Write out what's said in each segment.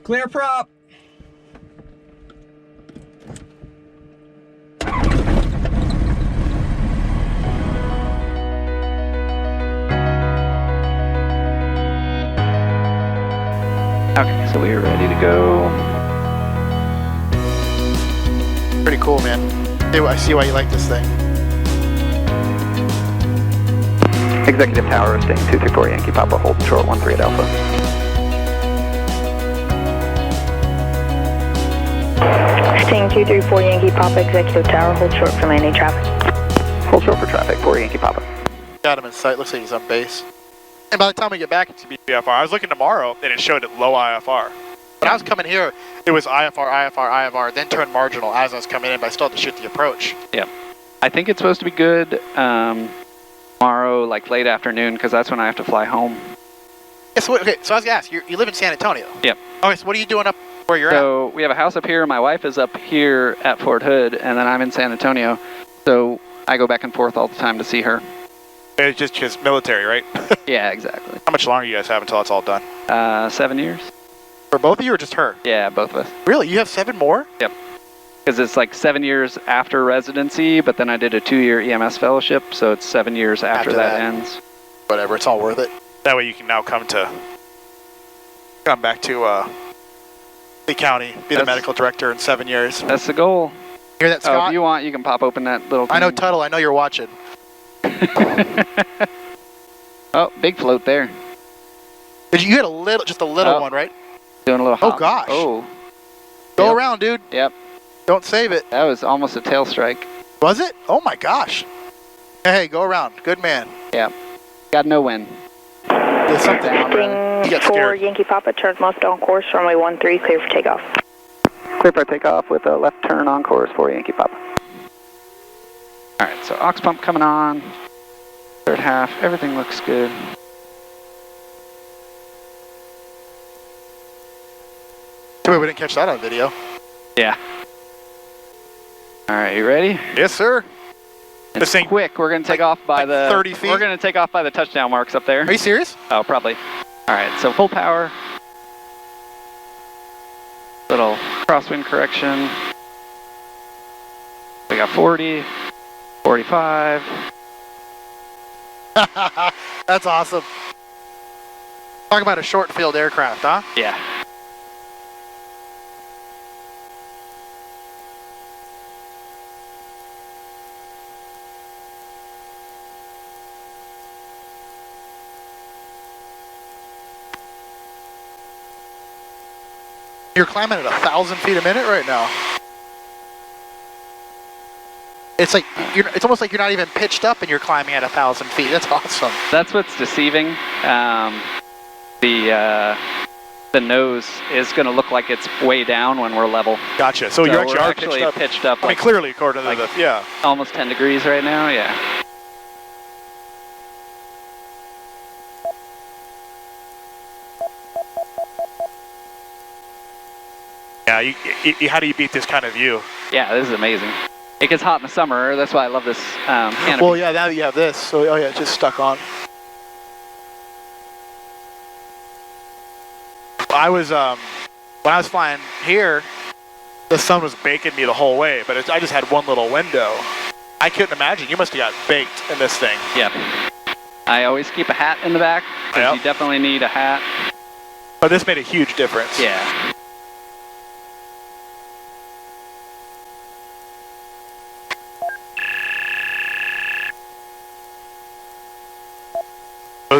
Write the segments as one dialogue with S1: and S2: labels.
S1: Clear prop.
S2: Okay, so we are ready to go.
S3: Pretty cool, man. I see why you like this thing.
S2: Executive Tower, staying 234 Yankee Papa, holding short 13 at Alpha.
S4: Staying 234 Yankee Papa, Executive Tower, hold short for landing traffic.
S2: Hold short for traffic, 4 Yankee Papa.
S3: Got him in sight, looks like he's on base. And by the time we get back, it's IFR. I was looking tomorrow, and it showed it low IFR. But I was coming here, it was IFR, then turned marginal as I was coming in, but I still had to shoot the approach.
S2: Yeah. I think it's supposed to be good tomorrow, like late afternoon, because that's when I have to fly home.
S3: Yeah, so, okay, so I was going to ask, you live in San Antonio?
S2: Yep.
S3: Okay, so what are you doing up where you're at?
S2: So we have a house up here, my wife is up here at Fort Hood, and then I'm in San Antonio. So I go back and forth all the time to see her.
S5: It's just military, right?
S2: Yeah, exactly.
S5: How much longer you guys have until it's all done?
S2: 7 years.
S3: For both of you or just her?
S2: Yeah, both of us.
S3: Really? You have 7 more?
S2: Yep. Because it's like 7 years after residency, but then I did a 2-year EMS fellowship, so it's 7 years after that ends.
S3: Whatever, it's all worth it.
S5: That way you can now come back to the county, be the medical director in 7 years.
S2: That's the goal.
S3: Hear that, Scott?
S2: Oh, if you want, you can pop open that little thing.
S3: I know, Tuttle, I know you're watching.
S2: Oh, big float there.
S3: You had a little, just a little one, right?
S2: Doing a little hop.
S3: Oh, gosh.
S2: Oh.
S3: Go
S2: Yep.
S3: around, dude.
S2: Yep.
S3: Don't save it.
S2: That was almost a tail strike.
S3: Was it? Oh, my gosh. Hey, go around. Good man.
S2: Yeah. Got no win.
S3: There's something.
S4: Sting
S3: You got
S4: 4
S3: scared.
S4: Yankee Papa, turns left on course, runway 13, clear for takeoff.
S2: Clear for takeoff with a left turn on course for Yankee Papa. Alright, so aux pump coming on. Third half, everything looks good.
S3: Too bad we didn't catch that on video.
S2: Yeah. Alright, you ready?
S3: Yes, sir.
S2: It's
S5: thing-
S2: quick, we're gonna take off by the
S3: 30 feet?
S2: We're gonna take off by the touchdown marks up there.
S3: Are you serious?
S2: Oh, probably. Alright, so full power. Little crosswind correction. We got 40, 45.
S3: That's awesome. Talk about a short field aircraft, huh?
S2: Yeah.
S3: You're climbing at 1,000 feet a minute right now. It's like it's almost like you're not even pitched up and you're climbing at 1,000 feet. That's awesome.
S2: That's what's deceiving. The nose is going to look like it's way down when we're level.
S5: Gotcha. So you
S2: we're
S5: actually are
S2: pitched up.
S5: I mean, clearly, according to yeah.
S2: Almost 10 degrees right now, yeah.
S5: Yeah, how do you beat this kind of view?
S2: Yeah, this is amazing. It gets hot in the summer. That's why I love this canopy.
S3: Well, yeah, now that you have this. So, oh yeah, it's just stuck on.
S5: I was when I was flying here, the sun was baking me the whole way, but I just had one little window. I couldn't imagine. You must have got baked in this thing.
S2: Yep. I always keep a hat in the back because you definitely need a hat.
S5: But this made a huge difference.
S2: Yeah.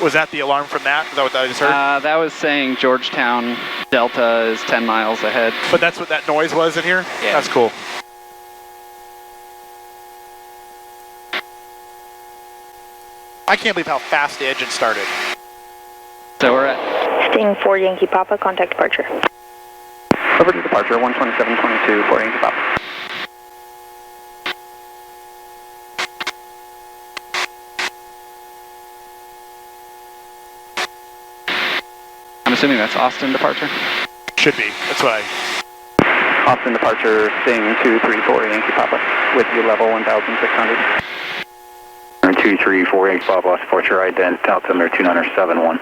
S5: Was that the alarm from that? Is that what I just heard?
S2: That was saying Georgetown Delta is 10 miles ahead.
S5: But that's what that noise was in here?
S2: Yeah.
S5: That's cool.
S3: I can't believe how fast the engine started.
S2: So we're at
S4: Sting 4 Yankee Papa, contact departure.
S2: over to departure 127.22 for Yankee Papa. I'm assuming that's Austin departure.
S5: Should be. That's what
S2: Austin departure, Sting 234 Yankee Papa with you level 1,600.
S6: 234 Yankee Papa, departure ident, altimeter 2971.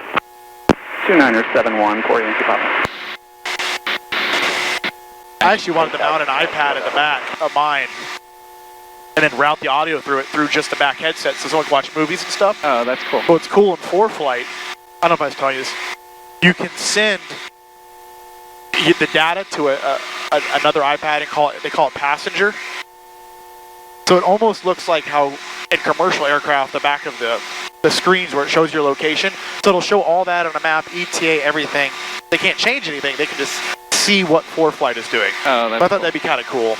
S2: 2971 for Yankee Papa.
S5: I actually wanted to mount an iPad at the back of mine and then route the audio through it through just the back headset so someone can watch movies and stuff.
S2: Oh, that's cool.
S5: What's cool in Flight, I don't know if I was telling you this, you can send the data to another iPad and they call it passenger. So it almost looks like how in commercial aircraft, the back of the screens where it shows your location. So it'll show all that on a map, ETA, everything. They can't change anything. They can just see what Flight is doing.
S2: Oh, that's
S5: I thought
S2: cool.
S5: that'd be kind of cool.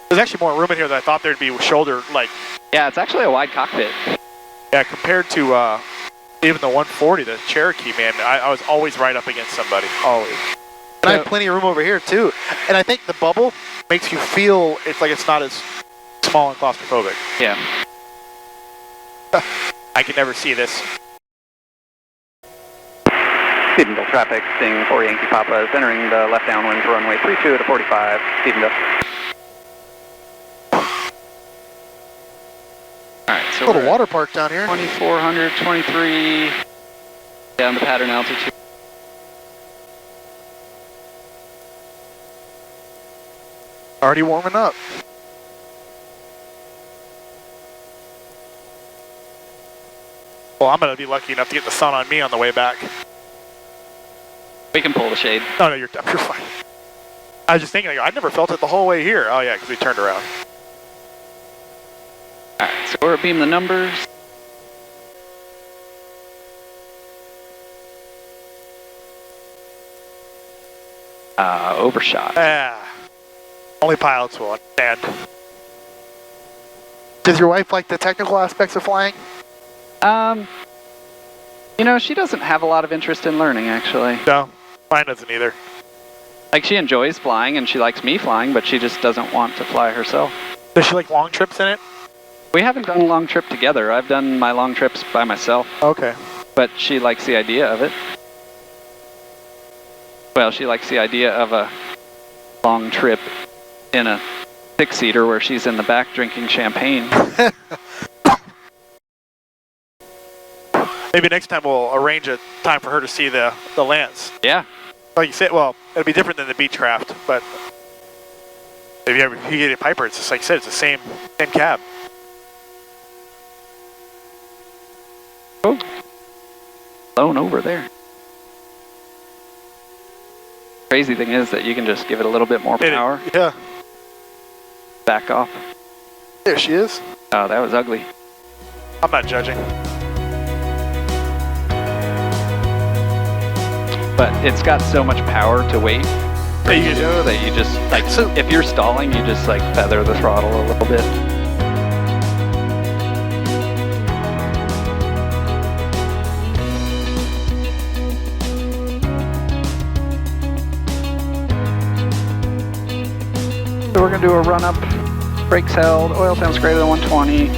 S5: There's actually more room in here than I thought there'd be with shoulder, like...
S2: Yeah, it's actually a wide cockpit.
S5: Yeah, compared to even the 140, the Cherokee, man, I was always right up against somebody, always. And I have plenty of room over here, too. And I think the bubble makes you feel it's like it's not as small and claustrophobic.
S2: Yeah.
S5: I can never see this.
S6: Stephenville traffic, Sting 4 Yankee Papa is entering the left downwind to runway 32 to 45, Stephenville.
S2: Alright, so
S3: A little
S2: we're
S3: water park down here.
S2: 2400, 23, down to pattern altitude.
S5: Already warming up. Well, I'm going to be lucky enough to get the sun on me on the way back.
S2: We can pull the shade.
S5: No, you're fine. I was just thinking, like, I never felt it the whole way here. Oh, yeah, because we turned around.
S2: Alright, so we're beam the numbers. Overshot.
S5: Yeah. Only pilots will understand.
S3: Does your wife like the technical aspects of flying?
S2: You know, she doesn't have a lot of interest in learning, actually.
S5: No, mine doesn't either.
S2: Like, she enjoys flying, and she likes me flying, but she just doesn't want to fly herself.
S5: Does she like long trips in it?
S2: We haven't done a long trip together. I've done my long trips by myself,
S5: Okay.
S2: but she likes the idea of it. Well, she likes the idea of a long trip in a six-seater where she's in the back drinking champagne.
S5: Maybe next time we'll arrange a time for her to see the Lance.
S2: Yeah.
S5: Like you said, well, it'll be different than the Beechcraft, but if you get a Piper, it's just like I said, it's the same cab.
S2: Oh. Blown over there. Crazy thing is that you can just give it a little bit more power.
S5: Yeah.
S2: Back off.
S5: There she is.
S2: Oh, that was ugly.
S5: I'm not judging.
S2: But it's got so much power to weight ratio that you just, like,
S3: So-
S2: if you're stalling, you just, like, feather the throttle a little bit. So we're going to do a run-up, brakes held, oil temps greater than 120,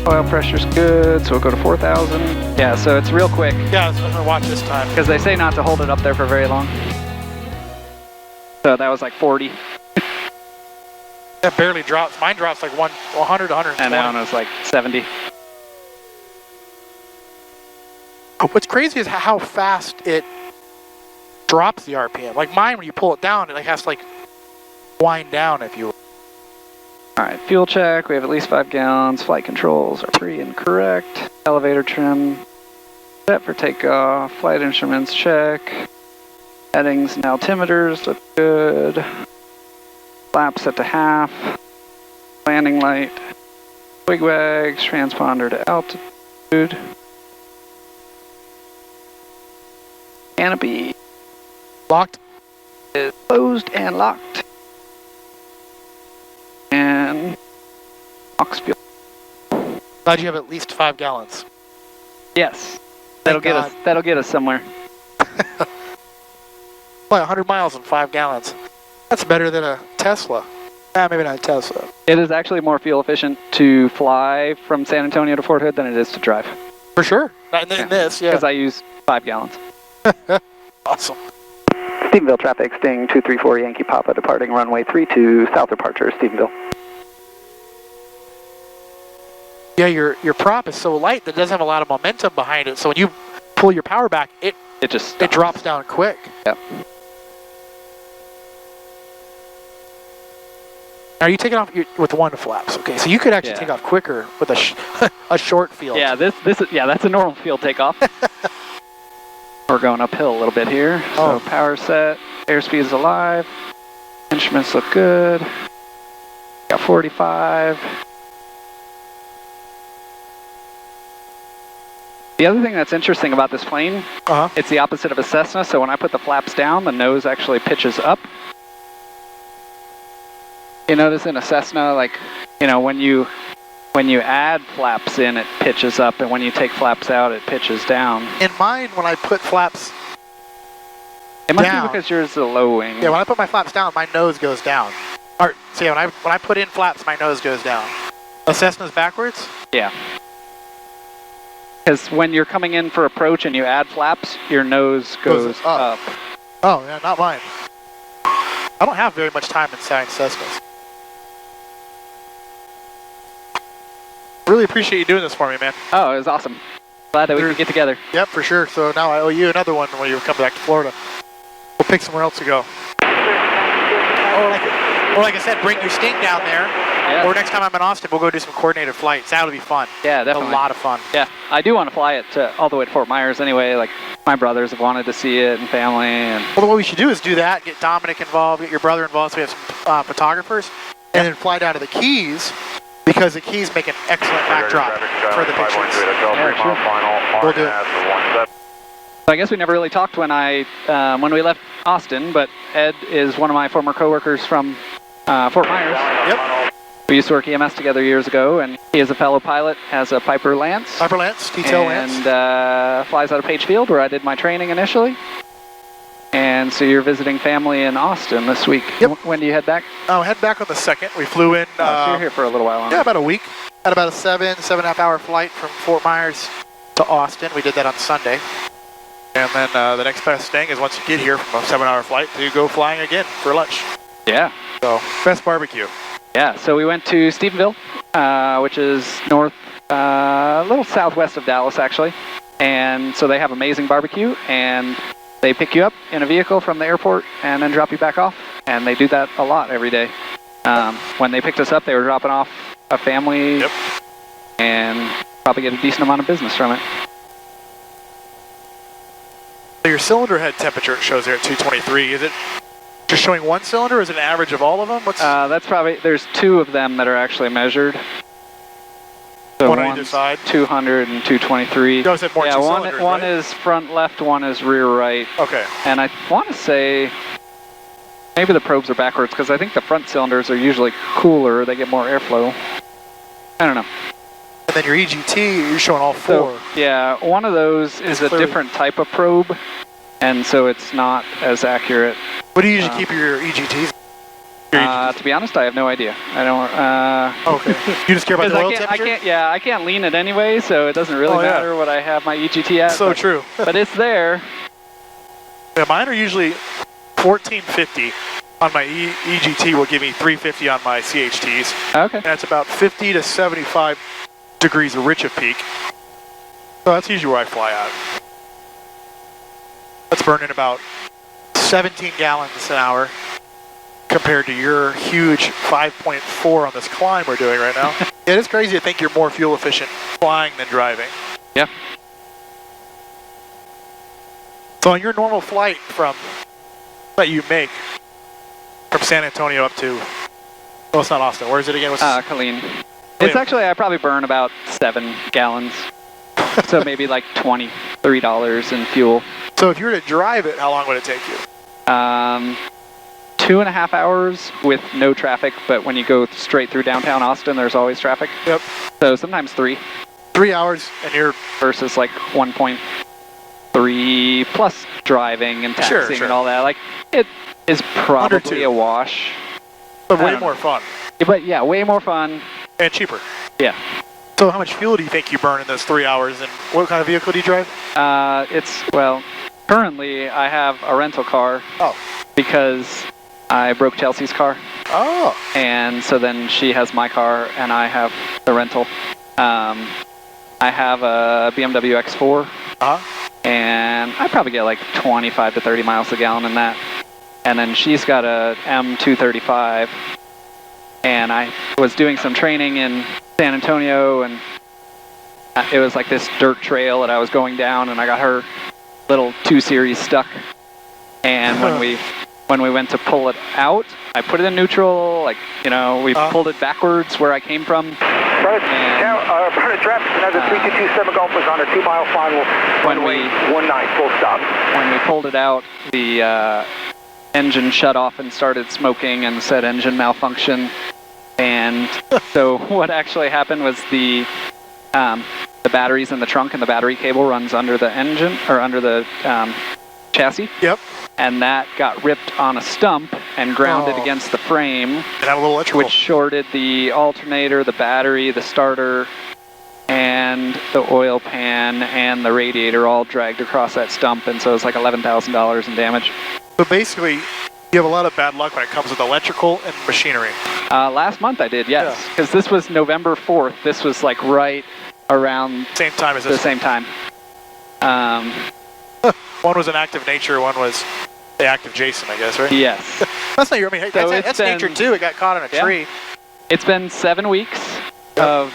S2: oil pressure's good, so we'll go to 4,000. Yeah, so it's real quick,
S5: Yeah, I was going to watch this time.
S2: because they say not to hold it up there for very long. So that was like 40,
S5: That barely drops. Mine drops like 100 to 120.
S2: and that one was like 70.
S5: What's crazy is how fast it drops the RPM. Like mine, when you pull it down, it like has to like wind down, if you will.
S2: All right, fuel check. We have at least 5 gallons. Flight controls are pretty incorrect. Elevator trim set for takeoff. Flight instruments check. Headings and altimeters look good. Flap set to half. Landing light. Wigwags. Transponder to altitude. Canopy
S5: Locked.
S2: is closed and locked. And aux fuel.
S5: Glad you have at least 5 gallons.
S2: Yes, that'll get us. That'll get us somewhere.
S5: Fly 100 miles in 5 gallons. That's better than a Tesla. Maybe not a Tesla.
S2: It is actually more fuel efficient to fly from San Antonio to Fort Hood than it is to drive.
S5: For sure. Not in this, yeah.
S2: Because I use 5 gallons.
S5: Awesome.
S6: Stephenville traffic, Sting 234 Yankee Papa departing runway 32, south departure, Stephenville.
S5: Yeah, your prop is so light that it doesn't have a lot of momentum behind it. So when you pull your power back, it
S2: It just stops.
S5: drops down quick.
S2: Yep.
S5: Now you take it off with one flaps. Okay, so you could actually
S2: Yeah.
S5: take off quicker with a short field.
S2: Yeah, this is that's a normal field takeoff. We're going uphill a little bit here. So power set, airspeed is alive, instruments look good. Got 45. The other thing that's interesting about this plane, it's the opposite of a Cessna, so when I put the flaps down, the nose actually pitches up. You notice in a Cessna, like, you know, when you add flaps in, it pitches up, and when you take flaps out, it pitches down.
S5: In mine, when I put flaps
S2: It must
S5: down,
S2: be because yours is a low wing.
S5: yeah, when I put my flaps down, my nose goes down. Or, so yeah, when I put in flaps, my nose goes down. A Cessna's backwards?
S2: Yeah. Because when you're coming in for approach and you add flaps, your nose goes up.
S5: Oh, yeah, not mine. I don't have very much time inside Cessnas. Really appreciate you doing this for me, man.
S2: Oh, it was awesome. Glad that we could get together.
S5: Yep, for sure. So now I owe you another one when you come back to Florida. We'll pick somewhere else to go. Or like I said, bring your Sting down there.
S2: Yeah.
S5: Or next time I'm in Austin, we'll go do some coordinated flights. That'll be fun.
S2: Yeah, definitely.
S5: A lot of fun.
S2: Yeah, I do want to fly it all the way to Fort Myers anyway. Like, my brothers have wanted to see it and family. And
S5: Well, what we should do is do that, get Dominic involved, get your brother involved so we have some photographers, and then fly down to the Keys, because the Keys make an excellent backdrop for the pictures.
S2: Yeah, sure.
S5: We'll do it.
S2: So I guess we never really talked when we left Austin, but Ed is one of my former coworkers from Fort Myers.
S5: Yep.
S2: We used to work EMS together years ago, and he is a fellow pilot as a Piper Lance.
S5: Piper Lance, detail
S2: and,
S5: Lance.
S2: flies out of Page Field, where I did my training initially. And so you're visiting family in Austin this week.
S5: Yep.
S2: When do you head back?
S5: Oh, head back on the 2nd. We flew in.
S2: So you're here for a little while.
S5: Yeah, about a week. Had about a 7.5 hour flight from Fort Myers to Austin. We did that on Sunday. And then the next best thing is once you get here from a 7-hour flight, you go flying again for lunch.
S2: Yeah.
S5: So, best barbecue.
S2: Yeah, so we went to Stephenville, which is a little southwest of Dallas, actually. And so they have amazing barbecue, and they pick you up in a vehicle from the airport and then drop you back off. And they do that a lot every day. When they picked us up, they were dropping off a family and probably get a decent amount of business from it.
S5: So your cylinder head temperature it shows there at 223. Is it just showing one cylinder, or is it an average of all of them? What's
S2: That's probably, there's two of them that are actually measured. So
S5: one on either side?
S2: 200 and 223.
S5: You always have more
S2: yeah,
S5: two
S2: one
S5: cylinders,
S2: one
S5: right?
S2: is front left, one is rear right.
S5: Okay.
S2: And I want to say maybe the probes are backwards, because I think the front cylinders are usually cooler. They get more airflow. I don't know.
S5: And then your EGT, you're showing all four.
S2: So, yeah, one of those is a different type of probe, and so it's not as accurate.
S5: What do you usually keep your EGTs?
S2: To be honest, I have no idea. I don't.
S5: Okay. You just care about the oil temperature?
S2: I can't lean it anyway, so it doesn't really matter what I have my EGT at.
S5: So true.
S2: But it's there.
S5: Yeah, mine are usually 1450 on my EGT will give me 350 on my CHTs.
S2: Okay.
S5: And that's about 50 to 75 degrees rich of peak. So that's usually where I fly at. That's burning about 17 gallons an hour compared to your huge 5.4 on this climb we're doing right now. It is crazy to think you're more fuel efficient flying than driving.
S2: Yeah.
S5: So on your normal flight that you make from San Antonio up to, well, it's not Austin. Where is it again?
S2: Colleen. It's actually, I probably burn about 7 gallons. So maybe like $23 in fuel.
S5: So if you were to drive it, how long would it take you?
S2: 2.5 hours with no traffic, but when you go straight through downtown Austin, there's always traffic.
S5: Yep.
S2: So sometimes 3.
S5: 3 hours and you're...
S2: Versus like 1.3 plus driving and taxing and all that. Like, it is probably a wash.
S5: But way more fun.
S2: But yeah, way more fun.
S5: And cheaper.
S2: Yeah.
S5: So how much fuel do you think you burn in those 3 hours, and what kind of vehicle do you drive?
S2: Currently I have a rental car.
S5: Oh.
S2: Because I broke Chelsea's car.
S5: Oh.
S2: And so then she has my car and I have the rental. I have a BMW X4. And I probably get like 25 to 30 miles a gallon in that. And then she's got a M235. and I was doing some training in San Antonio, and it was like this dirt trail that I was going down, and I got her little 2 Series stuck. And when we went to pull it out, I put it in neutral, like, you know, we pulled it backwards where I came from.
S1: Private traffic, another 3227 Golf was on a 2-mile final, runway 19, full stop.
S2: When we pulled it out, the engine shut off and started smoking and said engine malfunction. And so what actually happened was the batteries in the trunk and the battery cable runs under the engine, or under the chassis.
S5: Yep.
S2: And that got ripped on a stump and grounded against the frame.
S5: It had a little electrical.
S2: Which shorted the alternator, the battery, the starter, and the oil pan and the radiator all dragged across that stump, and so it's like $11,000 in damage.
S5: So basically, you have a lot of bad luck when it comes with electrical and machinery.
S2: Last month I did, yes, because this was November 4th. This was like right around
S5: same time as this.
S2: The same time.
S5: One was an active nature, one was the active Jason, I guess, right?
S2: Yes.
S5: That's not your, I mean,
S2: So
S5: that's nature too. It got caught in a tree.
S2: It's been 7 weeks of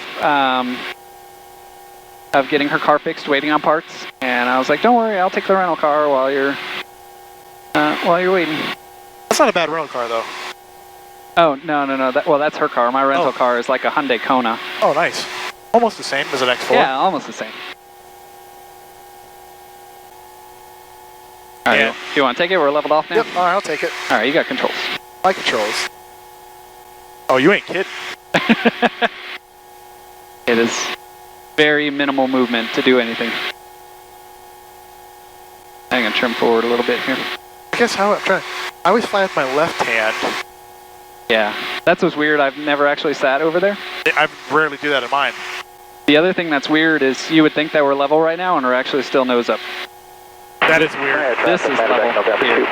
S2: getting her car fixed, waiting on parts, and I was like, don't worry, I'll take the rental car while you're waiting.
S5: That's not a bad rental car, though.
S2: Oh, no. Well, that's her car. My rental car is like a Hyundai Kona.
S5: Oh, nice. Almost the same as an X4.
S2: Yeah, almost the same. All right, you want to take it? We're leveled off now?
S5: Yep, all right, I'll take it.
S2: All right, you got controls.
S5: My controls. Oh, you ain't kidding.
S2: It is very minimal movement to do anything. I'm going to trim forward a little bit here.
S5: I guess I always fly with my left hand.
S2: Yeah, that's what's weird. I've never actually sat over there.
S5: I rarely do that in mine.
S2: The other thing that's weird is you would think that we're level right now, and we're actually still nose up.
S5: That is weird.
S2: This is level here.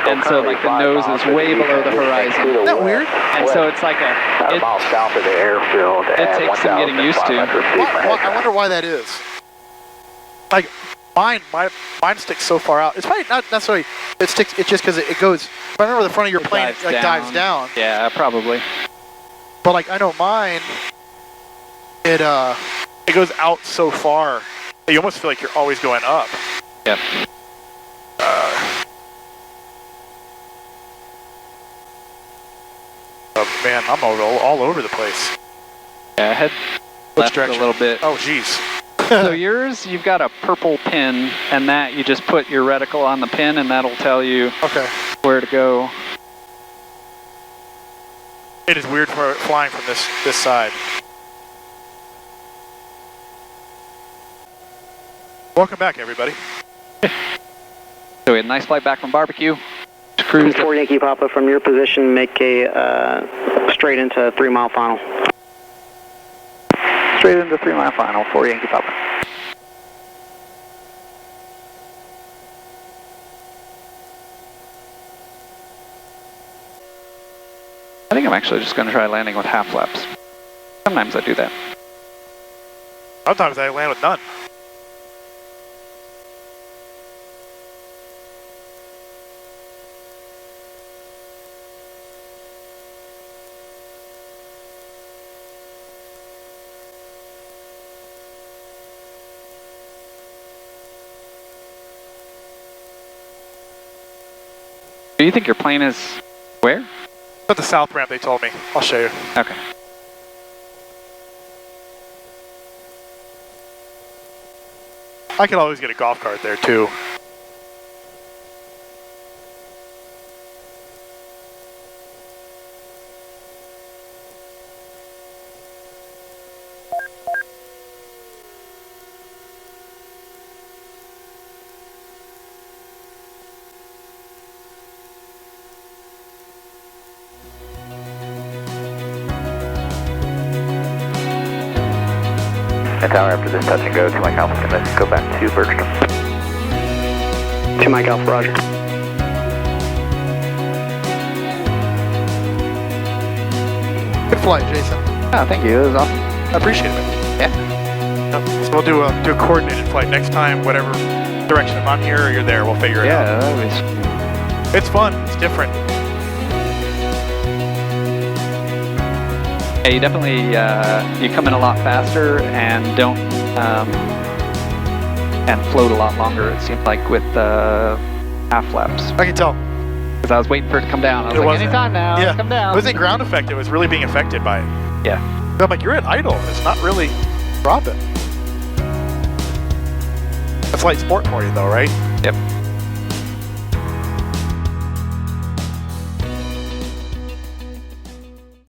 S2: And so like the nose is way below the horizon.
S5: Isn't that weird?
S2: And so it's like
S1: a mile south of the airfield.
S2: It takes some getting used to.
S5: I wonder why that is. Like mine sticks so far out. It's probably not necessarily it sticks. It's just because it goes. If I remember the front of your plane, it like dives down.
S2: Yeah, probably.
S5: But like I know mine, it goes out so far that you almost feel like you're always going up.
S2: Yep.
S5: Oh man, I'm all over the place.
S2: Yeah, head left a little bit.
S5: Oh geez.
S2: So yours, you've got a purple pin, and that you just put your reticle on the pin, and that'll tell you where to go.
S5: It is weird for flying from this side. Welcome back, everybody.
S2: So we had a nice flight back from BBQ. Cruise
S7: 4 Yankee Papa, from your position, make a straight into 3-mile final.
S6: Straight into 3-mile final, 4 Yankee Papa.
S2: I think I'm actually just going to try landing with half flaps. Sometimes I do that.
S5: Sometimes I land with none.
S2: Do you think your plane is where?
S5: At the south ramp, they told me. I'll show you.
S2: Okay.
S5: I can always get a golf cart there too.
S6: And tower, after this touch and go, 2 Mike Alpha, let's go back to Bergstrom.
S7: 2 Mike Alpha, roger.
S5: Good flight, Jason.
S2: Oh, thank you. That was awesome.
S5: I appreciate it.
S2: Yeah.
S5: So we'll do a coordinated flight next time, whatever direction. If I'm here or you're there, we'll figure it out.
S2: Yeah, that was...
S5: It's fun. It's different.
S2: Yeah, you definitely you come in a lot faster and don't and float a lot longer. It seemed like with half flaps.
S5: I can tell.
S2: Because I was waiting for it to come down. I was like,
S5: wasn't.
S2: anytime now,
S5: Yeah.
S2: come down.
S5: It wasn't ground effect. It was really being affected by it.
S2: Yeah.
S5: I'm like, you're at idle. It's not really dropping. That's light sport for you, though, right?
S2: Yep.